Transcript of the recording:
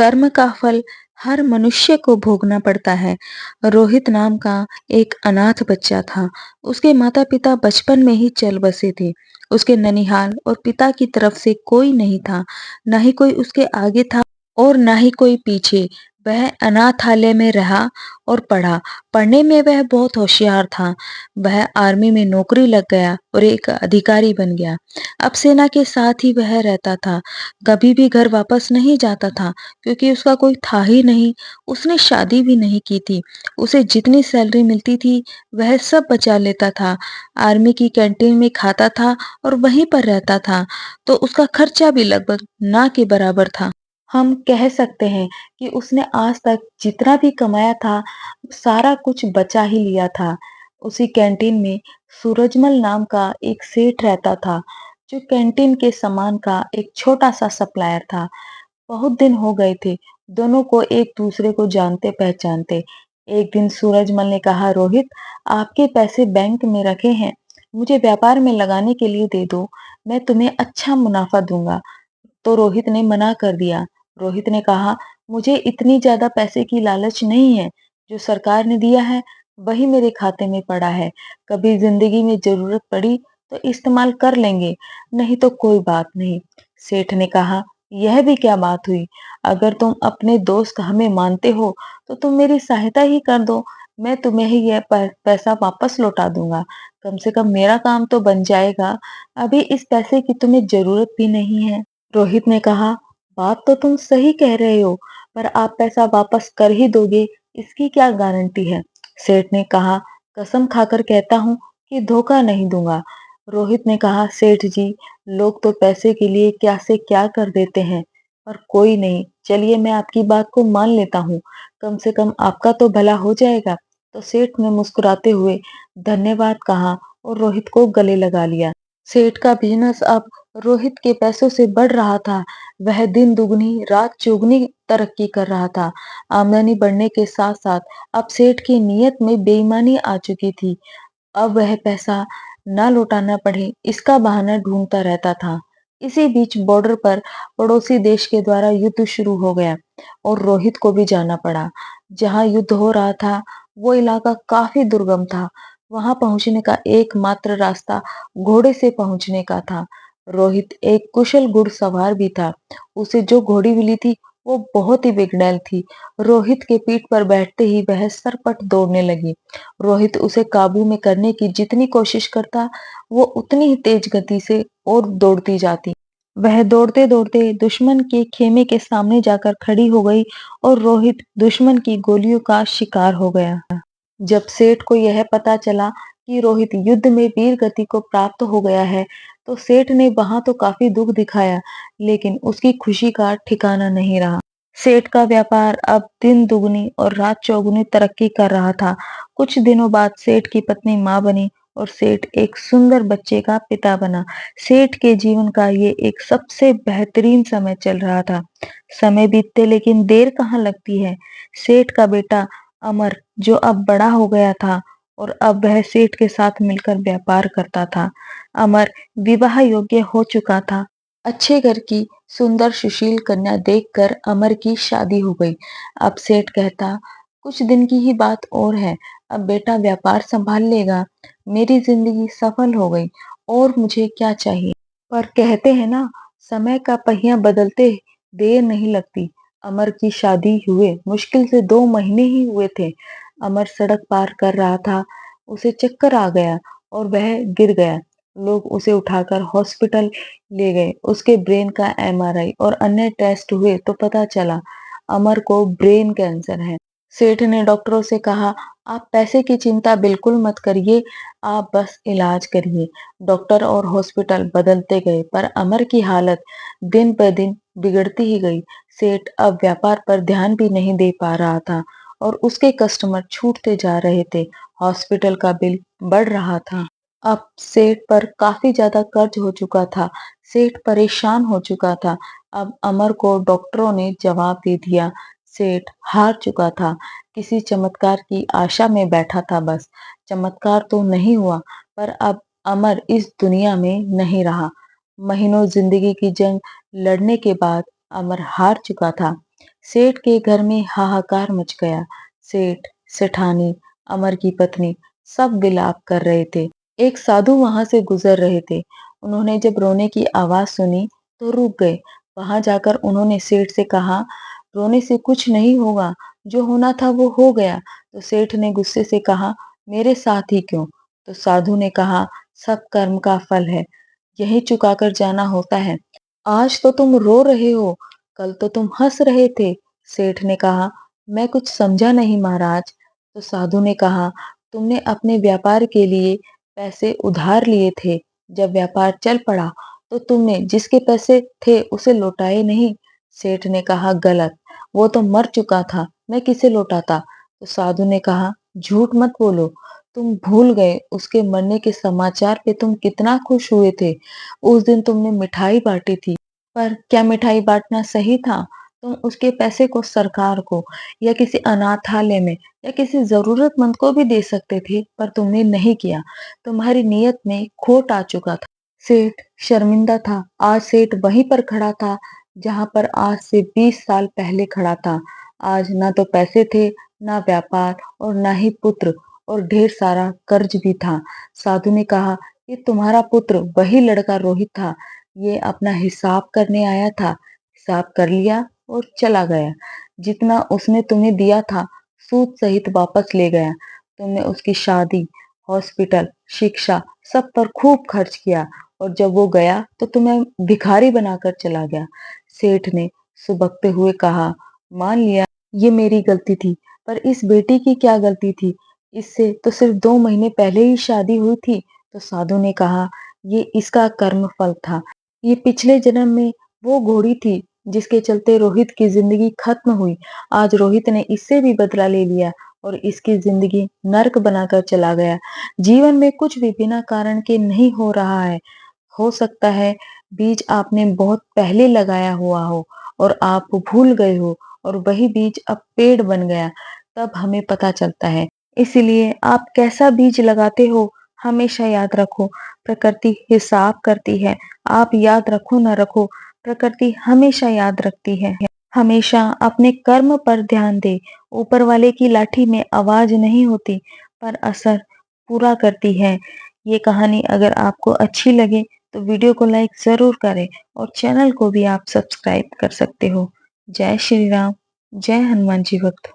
कर्म का फल हर मनुष्य को भोगना पड़ता है। रोहित नाम का एक अनाथ बच्चा था। उसके माता-पिता बचपन में ही चल बसे थे। उसके ननिहाल और पिता की तरफ से कोई नहीं था। ना ही कोई उसके आगे था और ना ही कोई पीछे। वह अनाथालय में रहा और पढ़ा। पढ़ने में वह बहुत होशियार था। वह आर्मी में नौकरी लग गया और एक अधिकारी बन गया। अब सेना के साथ ही वह रहता था। कभी भी घर वापस नहीं जाता था क्योंकि उसका कोई था ही नहीं। उसने शादी भी नहीं की थी। उसे जितनी सैलरी मिलती थी वह सब बचा लेता था। आर्मी की कैंटीन में खाता था और वहीं पर रहता था, तो उसका खर्चा भी लगभग ना के बराबर था। हम कह सकते हैं कि उसने आज तक जितना भी कमाया था सारा कुछ बचा ही लिया था। उसी कैंटीन में सूरजमल नाम का एक सेठ रहता था, जो कैंटीन के सामान का एक छोटा सा सप्लायर था। बहुत दिन हो गए थे दोनों को एक दूसरे को जानते पहचानते। एक दिन सूरजमल ने कहा, रोहित, आपके पैसे बैंक में रखे हैं, मुझे व्यापार में लगाने के लिए दे दो, मैं तुम्हें अच्छा मुनाफा दूंगा। तो रोहित ने मना कर दिया। रोहित ने कहा, मुझे इतनी ज्यादा पैसे की लालच नहीं है। जो सरकार ने दिया है वही मेरे खाते में पड़ा है। कभी जिंदगी में जरूरत पड़ी तो इस्तेमाल कर लेंगे, नहीं तो कोई बात नहीं। सेठ ने कहा, यह भी क्या बात हुई? अगर तुम अपने दोस्त हमें मानते हो तो तुम मेरी सहायता ही कर दो। मैं तुम्हें ही यह पैसा वापस लौटा दूंगा। कम से कम मेरा काम तो बन जाएगा। अभी इस पैसे की तुम्हें जरूरत भी नहीं है। रोहित ने कहा, बात तो तुम सही कह रहे हो, पर आप पैसा वापस कर ही दोगे, इसकी क्या गारंटी है? सेठ ने कहा, कसम खाकर कहता हूँ कि धोखा नहीं दूंगा। रोहित ने कहा, सेठ जी, लोग तो पैसे के लिए क्या से क्या कर देते हैं, पर कोई नहीं, चलिए मैं आपकी बात को मान लेता हूँ, कम से कम आपका तो भला हो जाएगा। तो सेठ ने मुस्कुराते हुए धन्यवाद कहा और रोहित को गले लगा लिया। सेठ का बिजनेस अब रोहित के पैसों से बढ़ रहा था। वह दिन दुगनी रात चौगुनी तरक्की कर रहा था। आमदनी बढ़ने के साथ साथ अब सेठ की नीयत में बेईमानी आ चुकी थी। अब वह पैसा ना लौटाना पड़े इसका बहाना ढूंढता रहता था। इसी बीच बॉर्डर पर पड़ोसी देश के द्वारा युद्ध शुरू हो गया और रोहित को भी जाना पड़ा। जहां युद्ध हो रहा था वो इलाका काफी दुर्गम था। वहां पहुंचने का एकमात्र रास्ता घोड़े से पहुंचने का था। रोहित एक कुशल घुड़सवार भी था। उसे जो घोड़ी मिली थी वो बहुत ही बिगड़ैल थी। रोहित के पीठ पर बैठते ही वह सरपट दौड़ने लगी। रोहित उसे काबू में करने की जितनी कोशिश करता, वो उतनी ही तेज गति से और दौड़ती जाती। वह दौड़ते दौड़ते दुश्मन के खेमे के सामने जाकर खड़ी हो गई और रोहित दुश्मन की गोलियों का शिकार हो गया। जब सेठ को यह पता चला कि रोहित युद्ध में वीर गति को प्राप्त हो गया है, तो सेठ ने वहां तो काफी दुख दिखाया, लेकिन उसकी खुशी का ठिकाना नहीं रहा। सेठ का व्यापार अब दिन दुगनी और रात चौगुनी तरक्की कर रहा था। कुछ दिनों बाद सेठ की पत्नी मां बनी और सेठ एक सुंदर बच्चे का पिता बना। सेठ के जीवन का ये एक सबसे बेहतरीन समय चल रहा था। समय बीतते लेकिन देर कहाँ लगती है। सेठ का बेटा अमर, जो अब बड़ा हो गया था और अब वह सेठ के साथ मिलकर व्यापार करता था। अमर विवाह योग्य हो चुका था। अच्छे घर की सुंदर सुशील कन्या देखकर अमर की शादी हो गई। अब सेठ कहता, कुछ दिन की ही बात और है, अब बेटा व्यापार संभाल लेगा, मेरी जिंदगी सफल हो गई, और मुझे क्या चाहिए। पर कहते हैं ना, समय का पहिया बदलते देर नहीं लगती। अमर की शादी हुए मुश्किल से 2 महीने ही हुए थे। अमर सड़क पार कर रहा था, उसे चक्कर आ गया और वह गिर गया। लोग उसे उठाकर हॉस्पिटल ले गए। उसके ब्रेन का एमआरआई और अन्य टेस्ट हुए तो पता चला अमर को ब्रेन कैंसर है। सेठ ने डॉक्टरों से कहा, आप पैसे की चिंता बिल्कुल मत करिए, आप बस इलाज करिए। डॉक्टर और हॉस्पिटल बदलते गए पर अमर की हालत दिन ब दिन बिगड़ती ही गई। सेठ अब व्यापार पर ध्यान भी नहीं दे पा रहा था और उसके कस्टमर छूटते जा रहे थे। हॉस्पिटल का बिल बढ़ रहा था। अब सेठ पर काफी ज्यादा कर्ज हो चुका था। सेठ परेशान हो चुका था। अब अमर को डॉक्टरों ने जवाब दे दिया। सेठ हार चुका था। किसी चमत्कार की आशा में बैठा था बस। चमत्कार तो नहीं हुआ, पर अब अमर इस दुनिया में नहीं रहा। महीनों जिंदगी की जंग लड़ने के बाद अमर हार चुका था। सेठ के घर में हाहाकार मच गया। सेठ, सेठानी, अमर की पत्नी सब विलाप कर रहे थे। एक साधु वहां से गुजर रहे थे। उन्होंने जब रोने की आवाज सुनी तो रुक गए। वहां जाकर उन्होंने सेठ से कहा, रोने से कुछ नहीं होगा, जो होना था वो हो गया। तो सेठ ने गुस्से से कहा, मेरे साथ ही क्यों? तो साधु ने कहा, सब कर्म का फल है, यही चुकाकर जाना होता है। आज तो तुम रो रहे हो, कल तो तुम हंस रहे थे। सेठ ने कहा, मैं कुछ समझा नहीं महाराज। तो साधु ने कहा, तुमने अपने व्यापार के लिए पैसे उधार लिए थे। जब व्यापार चल पड़ा तो तुमने जिसके पैसे थे उसे लौटाए नहीं। सेठ ने कहा, गलत, वो तो मर चुका था, मैं किसे लौटाता? तो साधु ने कहा, झूठ मत बोलो, तुम भूल गए उसके मरने के समाचार पे तुम कितना खुश हुए थे। उस दिन तुमने मिठाई बांटी थी, पर क्या मिठाई बांटना सही था? तुम उसके पैसे को सरकार को या किसी अनाथालय में या किसी जरूरतमंद को भी दे सकते थे, पर तुमने नहीं किया। तुम्हारी नीयत में खोट आ चुका था। सेठ शर्मिंदा था। आज सेठ वहीं पर खड़ा था जहां पर आज से 20 साल पहले खड़ा था। आज ना तो पैसे थे, ना व्यापार और ना ही पुत्र, और ढेर सारा कर्ज भी था। साधु ने कहा, ये तुम्हारा पुत्र वही लड़का रोहित था। ये अपना हिसाब करने आया था, हिसाब कर लिया और चला गया। जितना उसने तुम्हें दिया था सूद सहित वापस ले गया। तुमने उसकी शादी, हॉस्पिटल, शिक्षा सब पर खूब खर्च किया, और जब वो गया तो तुम्हें भिखारी बनाकर चला गया। सेठ ने सुबकते हुए कहा, मान लिया ये मेरी गलती थी, पर इस बेटी की क्या गलती थी? इससे तो सिर्फ 2 महीने पहले ही शादी हुई थी। तो साधु ने कहा, ये इसका कर्म फल था। ये पिछले जन्म में वो घोड़ी थी जिसके चलते रोहित की जिंदगी खत्म हुई। आज रोहित ने इससे भी बदला ले लिया और इसकी जिंदगी नर्क बनाकर चला गया। जीवन में कुछ भी बिना कारण के नहीं हो रहा है। हो सकता है बीज आपने बहुत पहले लगाया हुआ हो और आप भूल गए हो, और वही बीज अब पेड़ बन गया, तब हमें पता चलता है। इसलिए आप कैसा बीज लगाते हो हमेशा याद रखो, प्रकृति हिसाब करती है। आप याद रखो ना रखो, प्रकृति हमेशा याद रखती है। हमेशा अपने कर्म पर ध्यान दे। ऊपर वाले की लाठी में आवाज नहीं होती, पर असर पूरा करती है। ये कहानी अगर आपको अच्छी लगे तो वीडियो को लाइक जरूर करें, और चैनल को भी आप सब्सक्राइब कर सकते हो। जय श्री राम, जय हनुमान जी भक्त।